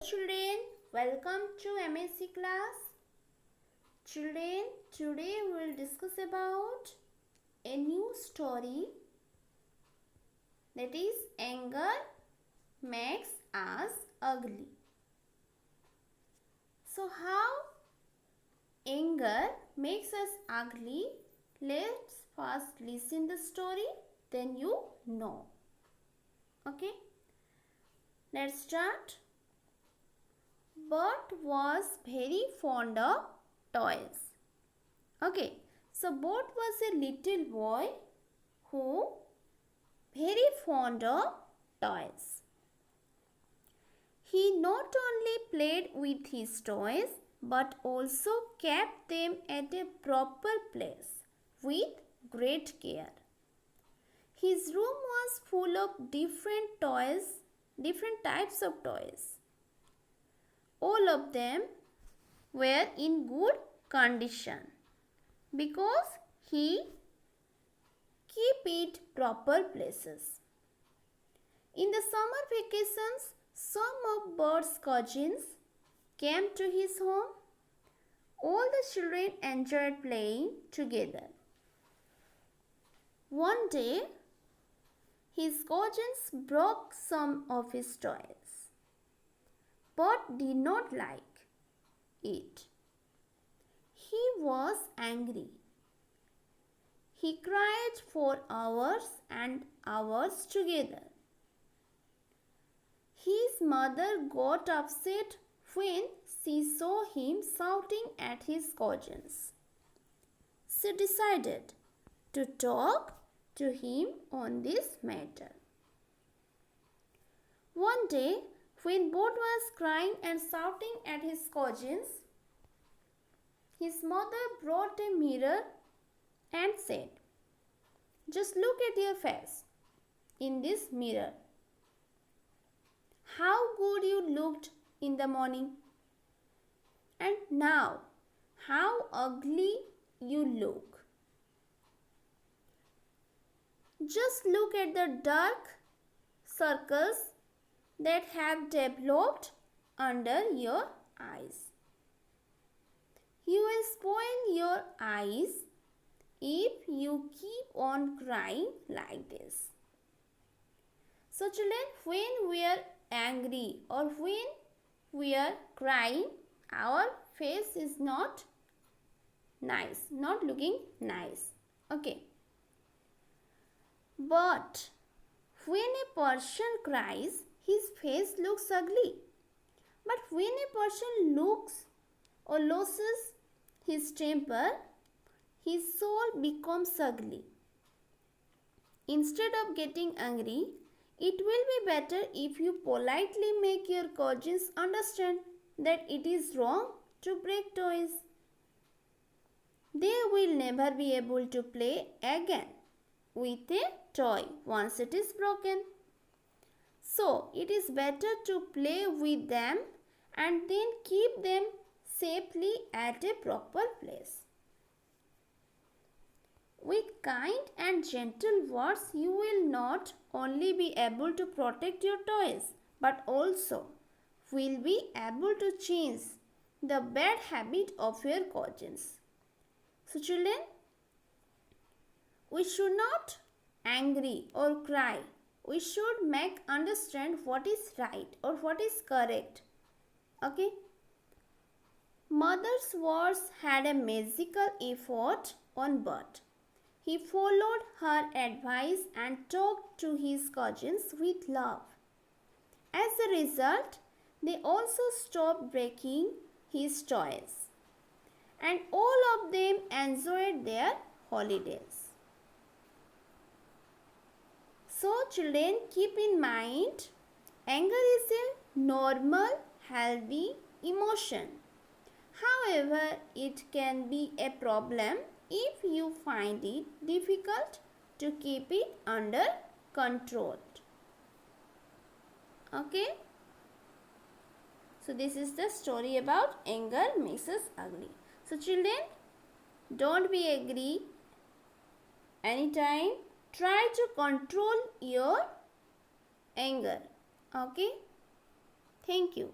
Children, welcome to MSc class. Children, today we will discuss about a new story, that is anger makes us ugly. So how anger makes us ugly? Let's first listen the story, then you know. Okay, let's start. Bert was very fond of toys. Okay, so Bert was a little boy who very fond of toys. He not only played with his toys but also kept them at a proper place with great care. His room was full of different toys, different types of toys. All of them were in good condition because he keep it proper places. In the summer vacations, some of Bert's cousins came to his home. All the children enjoyed playing together. One day, his cousins broke some of his toys. Bert did not like it. He was angry. He cried for hours and hours together. His mother got upset when she saw him shouting at his cousins. She decided to talk to him on this matter. One day, when Bert was crying and shouting at his cousins, his mother brought a mirror and said, "Just look at your face in this mirror. How good you looked in the morning, and now how ugly you look. Just look at the dark circles that have developed under your eyes. You will spoil your eyes if you keep on crying like this." So children, when we are angry or when we are crying, our face is not nice, not looking nice. Okay. But when a person cries, his face looks ugly. But when a person looks or loses his temper, his soul becomes ugly. Instead of getting angry, it will be better if you politely make your cousins understand that it is wrong to break toys. They will never be able to play again with a toy once it is broken. So, it is better to play with them and then keep them safely at a proper place. With kind and gentle words, you will not only be able to protect your toys, but also will be able to change the bad habit of your cousins. So children, we should not angry or cry. We should make understand what is right or what is correct. Okay? Mother's words had a magical effect on Bert. He followed her advice and talked to his cousins with love. As a result, they also stopped breaking his toys, and all of them enjoyed their holidays. So children, keep in mind, anger is a normal, healthy emotion. However, it can be a problem if you find it difficult to keep it under control. Okay? So this is the story about anger makes us ugly. So children, don't be angry anytime. Try to control your anger. Okay? Thank you.